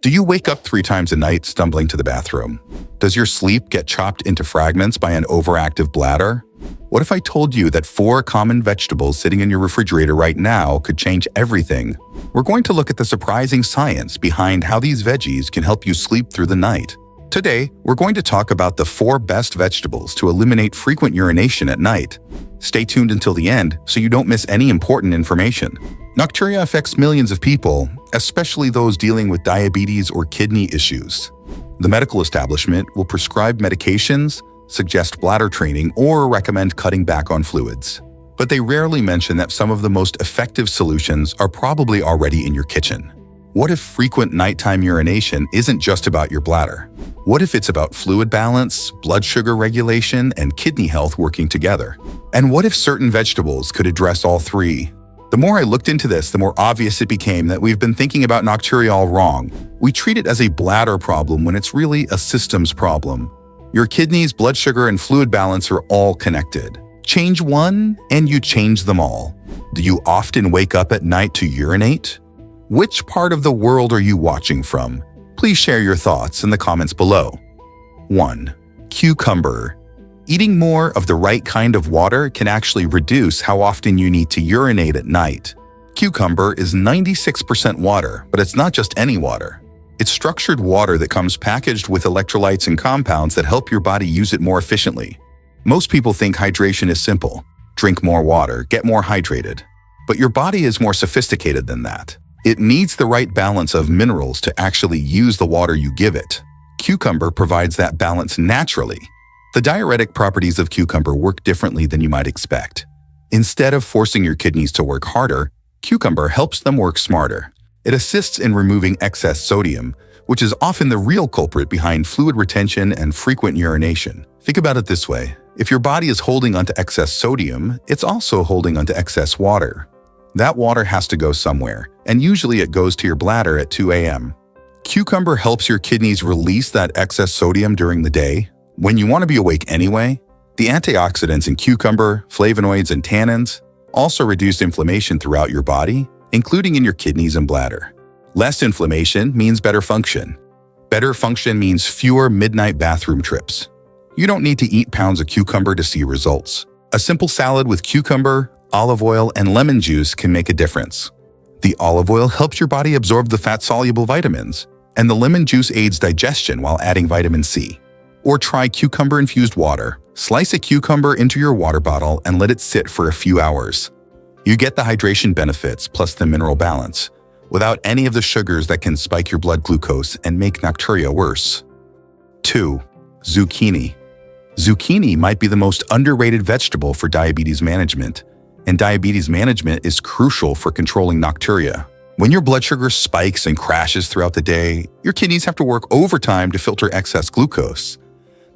Do you wake up 3 times a night stumbling to the bathroom? Does your sleep get chopped into fragments by an overactive bladder? What if I told you that 4 common vegetables sitting in your refrigerator right now could change everything? We're going to look at the surprising science behind how these veggies can help you sleep through the night. Today, we're going to talk about the 4 best vegetables to eliminate frequent urination at night. Stay tuned until the end so you don't miss any important information. Nocturia affects millions of people, especially those dealing with diabetes or kidney issues. The medical establishment will prescribe medications, suggest bladder training, or recommend cutting back on fluids. But they rarely mention that some of the most effective solutions are probably already in your kitchen. What if frequent nighttime urination isn't just about your bladder? What if it's about fluid balance, blood sugar regulation, and kidney health working together? And what if certain vegetables could address all 3? The more I looked into this, the more obvious it became that we've been thinking about Nocturia all wrong. We treat it as a bladder problem when it's really a systems problem. Your kidneys, blood sugar, and fluid balance are all connected. Change one, and you change them all. Do you often wake up at night to urinate? Which part of the world are you watching from? Please share your thoughts in the comments below. 1. Cucumber. Eating more of the right kind of water can actually reduce how often you need to urinate at night. Cucumber is 96% water, but it's not just any water. It's structured water that comes packaged with electrolytes and compounds that help your body use it more efficiently. Most people think hydration is simple. Drink more water, get more hydrated. But your body is more sophisticated than that. It needs the right balance of minerals to actually use the water you give it. Cucumber provides that balance naturally. The diuretic properties of cucumber work differently than you might expect. Instead of forcing your kidneys to work harder, cucumber helps them work smarter. It assists in removing excess sodium, which is often the real culprit behind fluid retention and frequent urination. Think about it this way. If your body is holding onto excess sodium, it's also holding onto excess water. That water has to go somewhere, and usually it goes to your bladder at 2 a.m. Cucumber helps your kidneys release that excess sodium during the day. When you want to be awake anyway, the antioxidants in cucumber, flavonoids, and tannins also reduce inflammation throughout your body, including in your kidneys and bladder. Less inflammation means better function. Better function means fewer midnight bathroom trips. You don't need to eat pounds of cucumber to see results. A simple salad with cucumber, olive oil, and lemon juice can make a difference. The olive oil helps your body absorb the fat-soluble vitamins, and the lemon juice aids digestion while adding vitamin C. Or try cucumber-infused water. Slice a cucumber into your water bottle and let it sit for a few hours. You get the hydration benefits plus the mineral balance, without any of the sugars that can spike your blood glucose and make Nocturia worse. 2. Zucchini. Zucchini might be the most underrated vegetable for diabetes management, and diabetes management is crucial for controlling Nocturia. When your blood sugar spikes and crashes throughout the day, your kidneys have to work overtime to filter excess glucose.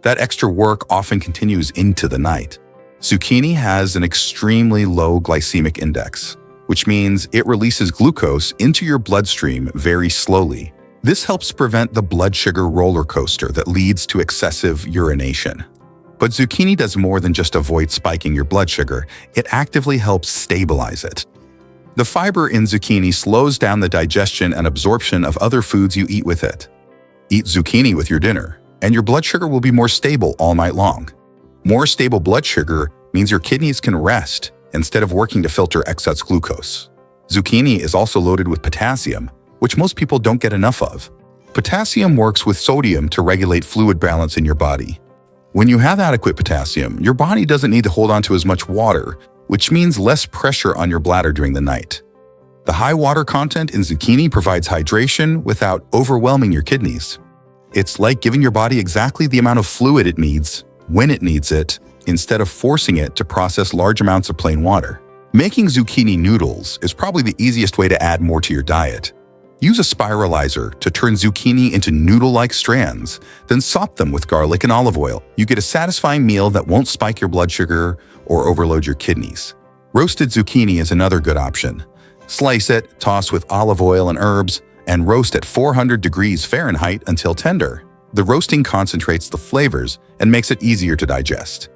That extra work often continues into the night. Zucchini has an extremely low glycemic index, which means it releases glucose into your bloodstream very slowly. This helps prevent the blood sugar roller coaster that leads to excessive urination. But zucchini does more than just avoid spiking your blood sugar, it actively helps stabilize it. The fiber in zucchini slows down the digestion and absorption of other foods you eat with it. Eat zucchini with your dinner, and your blood sugar will be more stable all night long. More stable blood sugar means your kidneys can rest instead of working to filter excess glucose. Zucchini is also loaded with potassium, which most people don't get enough of. Potassium works with sodium to regulate fluid balance in your body. When you have adequate potassium, your body doesn't need to hold on to as much water, which means less pressure on your bladder during the night. The high water content in zucchini provides hydration without overwhelming your kidneys. It's like giving your body exactly the amount of fluid it needs, when it needs it, instead of forcing it to process large amounts of plain water. Making zucchini noodles is probably the easiest way to add more to your diet. Use a spiralizer to turn zucchini into noodle-like strands, then sop them with garlic and olive oil. You get a satisfying meal that won't spike your blood sugar or overload your kidneys. Roasted zucchini is another good option. Slice it, toss with olive oil and herbs, and roast at 400 degrees Fahrenheit until tender. The roasting concentrates the flavors and makes it easier to digest.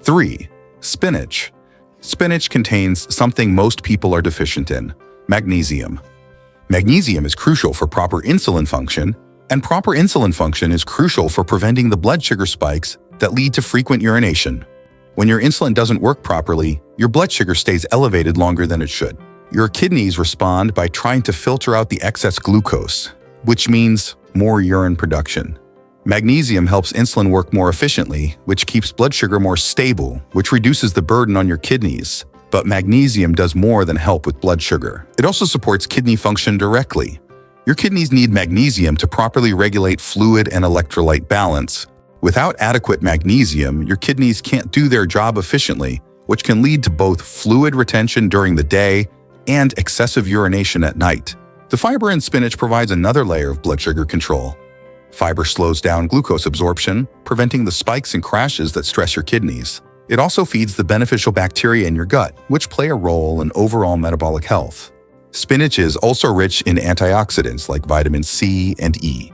3. Spinach. Spinach contains something most people are deficient in: magnesium. Magnesium is crucial for proper insulin function, and proper insulin function is crucial for preventing the blood sugar spikes that lead to frequent urination. When your insulin doesn't work properly, your blood sugar stays elevated longer than it should. Your kidneys respond by trying to filter out the excess glucose, which means more urine production. Magnesium helps insulin work more efficiently, which keeps blood sugar more stable, which reduces the burden on your kidneys. But magnesium does more than help with blood sugar. It also supports kidney function directly. Your kidneys need magnesium to properly regulate fluid and electrolyte balance. Without adequate magnesium, your kidneys can't do their job efficiently, which can lead to both fluid retention during the day and excessive urination at night. The fiber in spinach provides another layer of blood sugar control. Fiber slows down glucose absorption, preventing the spikes and crashes that stress your kidneys. It also feeds the beneficial bacteria in your gut, which play a role in overall metabolic health. Spinach is also rich in antioxidants like vitamin C and E.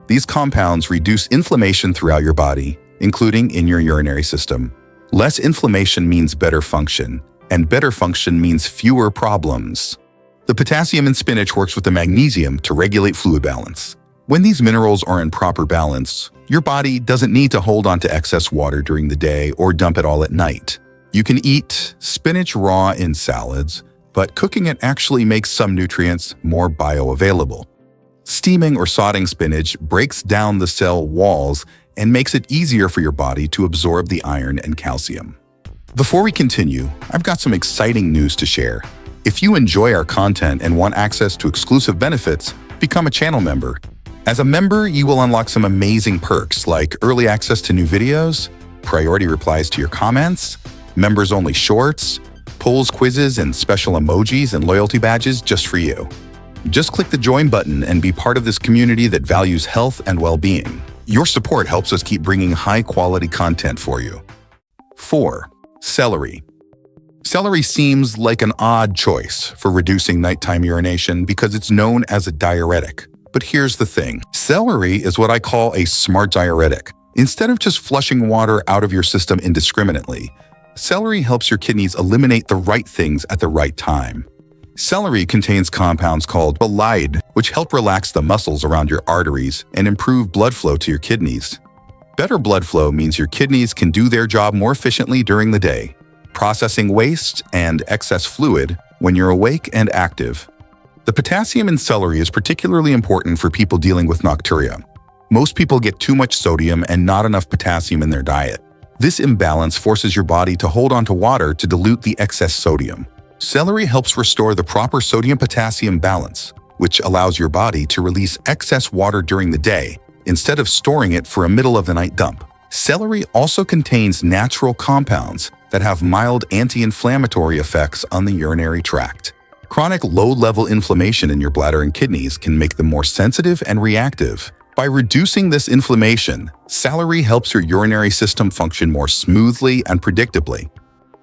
These compounds reduce inflammation throughout your body, including in your urinary system. Less inflammation means better function, and better function means fewer problems. The potassium in spinach works with the magnesium to regulate fluid balance. When these minerals are in proper balance, your body doesn't need to hold on to excess water during the day or dump it all at night. You can eat spinach raw in salads, but cooking it actually makes some nutrients more bioavailable. Steaming or sauteing spinach breaks down the cell walls and makes it easier for your body to absorb the iron and calcium. Before we continue, I've got some exciting news to share. If you enjoy our content and want access to exclusive benefits, become a channel member. As a member, you will unlock some amazing perks like early access to new videos, priority replies to your comments, members-only shorts, polls, quizzes, and special emojis and loyalty badges just for you. Just click the join button and be part of this community that values health and well-being. Your support helps us keep bringing high-quality content for you. 4. Celery. Celery seems like an odd choice for reducing nighttime urination because it's known as a diuretic. But here's the thing. Celery is what I call a smart diuretic. Instead of just flushing water out of your system indiscriminately, celery helps your kidneys eliminate the right things at the right time. Celery contains compounds called prescribe, which help relax the muscles around your arteries and improve blood flow to your kidneys. Better blood flow means your kidneys can do their job more efficiently during the day, processing waste and excess fluid when you're awake and active. The potassium in celery is particularly important for people dealing with nocturia. Most people get too much sodium and not enough potassium in their diet. This imbalance forces your body to hold on to water to dilute the excess sodium. Celery helps restore the proper sodium-potassium balance, which allows your body to release excess water during the day instead of storing it for a middle-of-the-night dump. Celery also contains natural compounds that have mild anti-inflammatory effects on the urinary tract. Chronic low-level inflammation in your bladder and kidneys can make them more sensitive and reactive. By reducing this inflammation, celery helps your urinary system function more smoothly and predictably.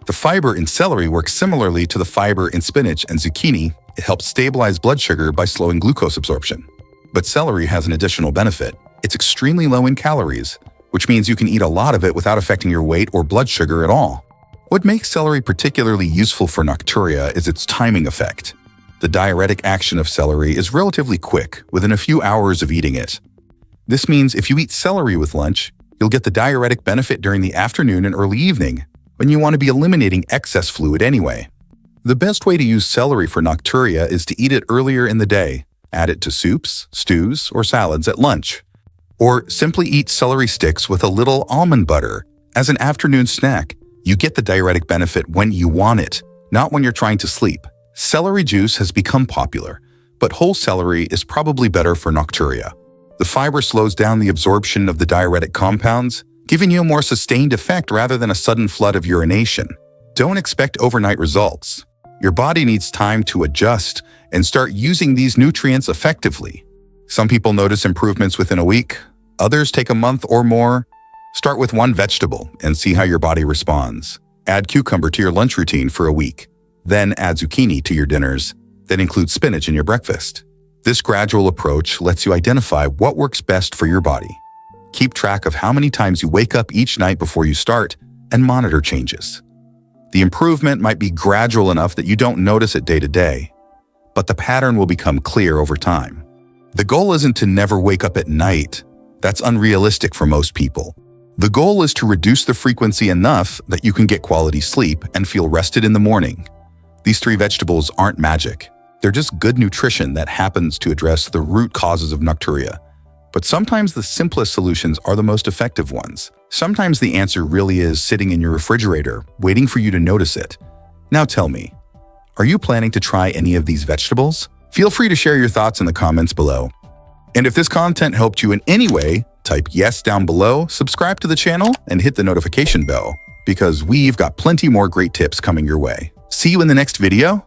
The fiber in celery works similarly to the fiber in spinach and zucchini. It helps stabilize blood sugar by slowing glucose absorption. But celery has an additional benefit. It's extremely low in calories, which means you can eat a lot of it without affecting your weight or blood sugar at all. What makes celery particularly useful for nocturia is its timing effect. The diuretic action of celery is relatively quick, within a few hours of eating it. This means if you eat celery with lunch, you'll get the diuretic benefit during the afternoon and early evening, when you want to be eliminating excess fluid anyway. The best way to use celery for nocturia is to eat it earlier in the day. Add it to soups, stews, or salads at lunch. Or simply eat celery sticks with a little almond butter as an afternoon snack. You get the diuretic benefit when you want it, not when you're trying to sleep. Celery juice has become popular, but whole celery is probably better for nocturia. The fiber slows down the absorption of the diuretic compounds, giving you a more sustained effect rather than a sudden flood of urination. Don't expect overnight results. Your body needs time to adjust and start using these nutrients effectively. Some people notice improvements within a week, others take a month or more. Start with one vegetable and see how your body responds. Add cucumber to your lunch routine for a week. Then add zucchini to your dinners. Then include spinach in your breakfast. This gradual approach lets you identify what works best for your body. Keep track of how many times you wake up each night before you start and monitor changes. The improvement might be gradual enough that you don't notice it day to day, but the pattern will become clear over time. The goal isn't to never wake up at night. That's unrealistic for most people. The goal is to reduce the frequency enough that you can get quality sleep and feel rested in the morning. These 3 vegetables aren't magic. They're just good nutrition that happens to address the root causes of nocturia. But sometimes the simplest solutions are the most effective ones. Sometimes the answer really is sitting in your refrigerator, waiting for you to notice it. Now tell me, are you planning to try any of these vegetables? Feel free to share your thoughts in the comments below. And if this content helped you in any way, type yes down below, subscribe to the channel, and hit the notification bell, because we've got plenty more great tips coming your way. See you in the next video.